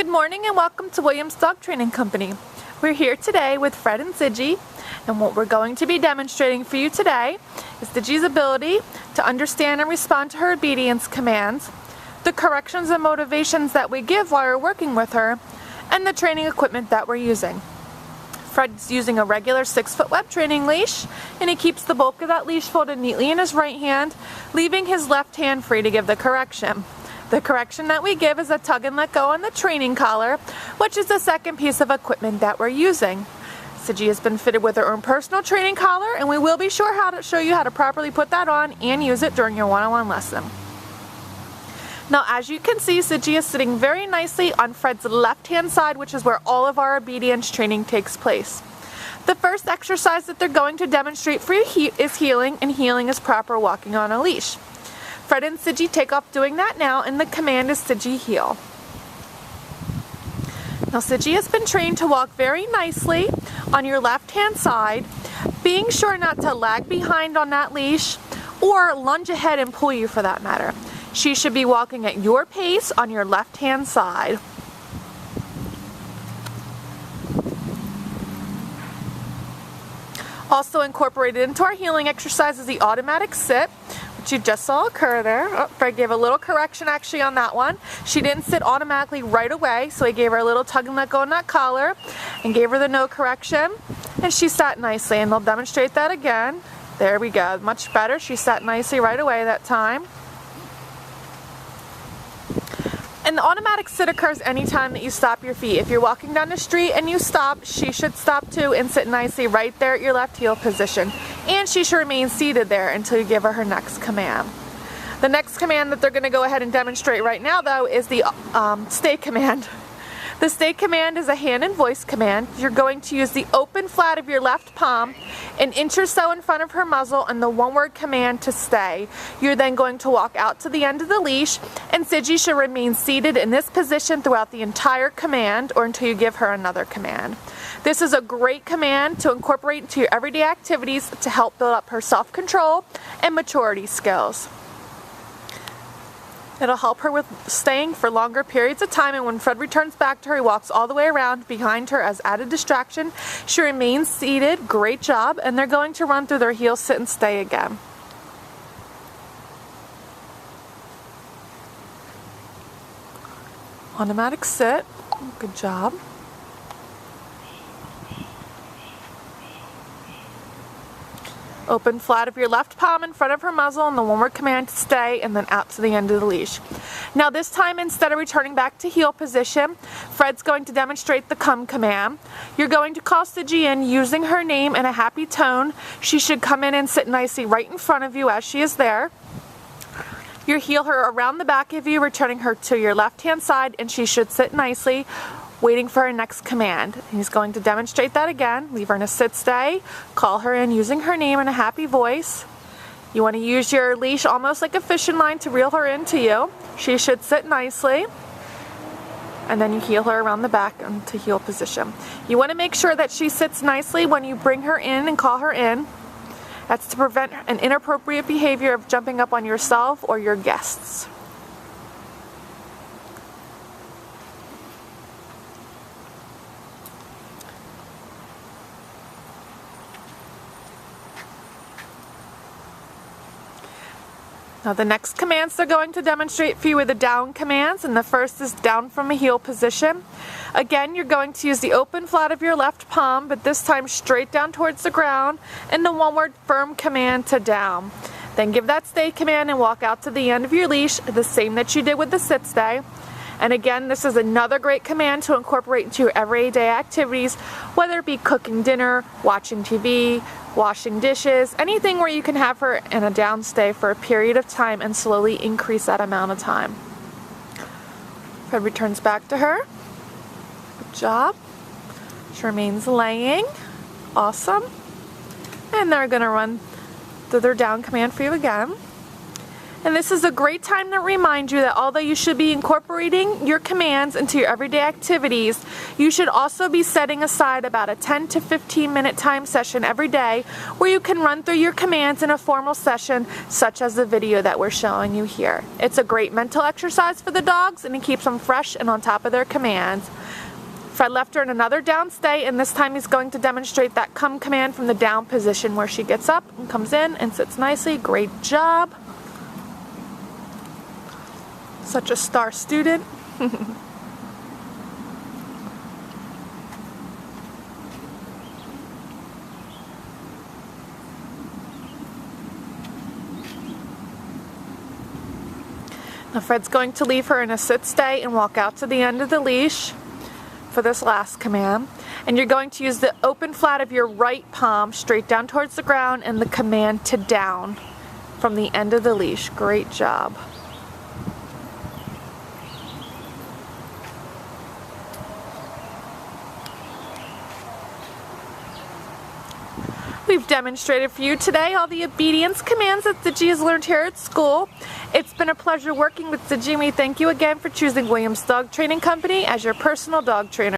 Good morning and welcome to Williams Dog Training Company. We're here today with Fred and Sidgie, and what we're going to be demonstrating for you today is Sidgie's ability to understand and respond to her obedience commands, the corrections and motivations that we give while we're working with her, and the training equipment that we're using. Fred's using a regular 6-foot web training leash, and he keeps the bulk of that leash folded neatly in his right hand, leaving his left hand free to give the correction. The correction that we give is a tug and let go on the training collar, which is the second piece of equipment that we're using. Sidgie has been fitted with her own personal training collar, and we will be sure how to show you how to properly put that on and use it during your one-on-one lesson. Now, as you can see, Sidgie is sitting very nicely on Fred's left-hand side, which is where all of our obedience training takes place. The first exercise that they're going to demonstrate for you is heeling, and heeling is proper walking on a leash. Fred and Sidgie take off doing that now, and the command is Sidgie heel. Now, Sidgie has been trained to walk very nicely on your left-hand side, being sure not to lag behind on that leash or lunge ahead and pull you for that matter. She should be walking at your pace on your left-hand side. Also incorporated into our heeling exercise is the automatic sit, which you just saw occur there. Oh, Fred gave a little correction actually on that one. She didn't sit automatically right away, so he gave her a little tug and let go on that collar and gave her the no correction, and she sat nicely, and they'll demonstrate that again. There we go, much better. She sat nicely right away that time. And the automatic sit occurs anytime that you stop your feet. If you're walking down the street and you stop, she should stop too and sit nicely right there at your left heel position. And she should remain seated there until you give her next command. The next command that they're going to go ahead and demonstrate right now, though, is the stay command. The stay command is a hand and voice command. You're going to use the open flat of your left palm, an inch or so in front of her muzzle, and the one-word command to stay. You're then going to walk out to the end of the leash, and Sidgie should remain seated in this position throughout the entire command or until you give her another command. This is a great command to incorporate into your everyday activities to help build up her self-control and maturity skills. It'll help her with staying for longer periods of time, and when Fred returns back to her, he walks all the way around behind her as added distraction. She remains seated. Great job. And they're going to run through their heel, sit, and stay again. Automatic sit. Good job. Open flat of your left palm in front of her muzzle and the one-word command to stay, and then out to the end of the leash. Now this time, instead of returning back to heel position, Fred's going to demonstrate the come command. You're going to call Sidgie in using her name in a happy tone. She should come in and sit nicely right in front of you as she is there. You heel her around the back of you, returning her to your left-hand side, and she should sit nicely, waiting for her next command. He's going to demonstrate that again. Leave her in a sit stay, call her in using her name in a happy voice. You want to use your leash almost like a fishing line to reel her into you. She should sit nicely, and then you heel her around the back into heel position. You want to make sure that she sits nicely when you bring her in and call her in. That's to prevent an inappropriate behavior of jumping up on yourself or your guests. Now the next commands they're going to demonstrate for you are the down commands, and the first is down from a heel position. Again, you're going to use the open flat of your left palm, but this time straight down towards the ground, and the one-word firm command to down. Then give that stay command and walk out to the end of your leash, the same that you did with the sit stay. And again, this is another great command to incorporate into your everyday activities, whether it be cooking dinner, watching TV, washing dishes, anything where you can have her in a down stay for a period of time and slowly increase that amount of time. Fred returns back to her. Good job. She remains laying. Awesome. And they're going to run through their down command for you again. And this is a great time to remind you that although you should be incorporating your commands into your everyday activities, you should also be setting aside about a 10 to 15 minute time session every day where you can run through your commands in a formal session, such as the video that we're showing you here. It's a great mental exercise for the dogs, and it keeps them fresh and on top of their commands. Fred left her in another down stay, and this time he's going to demonstrate that come command from the down position where she gets up and comes in and sits nicely. Great job. Such a star student. Now Fred's going to leave her in a sit stay and walk out to the end of the leash for this last command. And you're going to use the open flat of your right palm straight down towards the ground and the command to down from the end of the leash. Great job. We've demonstrated for you today all the obedience commands that Sidgie has learned here at school. It's been a pleasure working with Sidgie, and we thank you again for choosing Williams Dog Training Company as your personal dog trainer.